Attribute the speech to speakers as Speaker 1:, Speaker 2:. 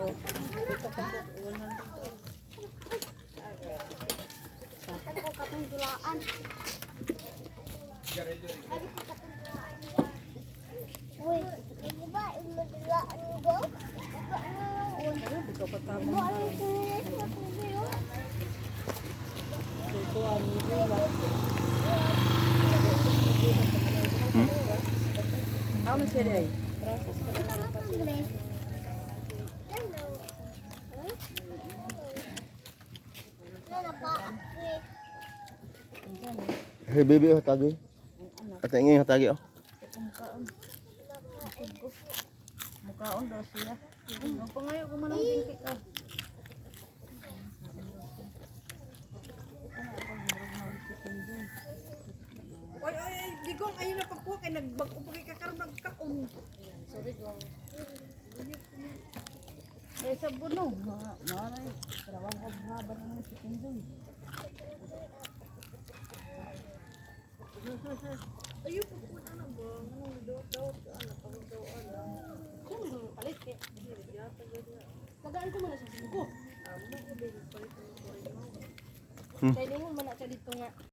Speaker 1: Ako katong dulaan. Uy, di ba dulaan go?
Speaker 2: Ikaw pa tama.
Speaker 1: Mo ang kulit mo kuya.
Speaker 2: Ito ang nila. Ano siya day?
Speaker 3: Hey baby, hatagi. Ate ingay hatagi oh.
Speaker 2: Mukhaon daw siya. Ang pangayo ko man ang tingkik ah. Ay, digong ayun na pagkuha kay nagbag-o pa kay kakaroon nagkaon. Sorry gong. Eh sa buno, maray. Trabaho ko haba naman si Kindoy. Ayun po po na ba? Anong daw ano pagdawaan lang. Kung palit kay tagaan ko muna sa buko. Amo ko din palit ko rin. Kaya mo man sa dito nga.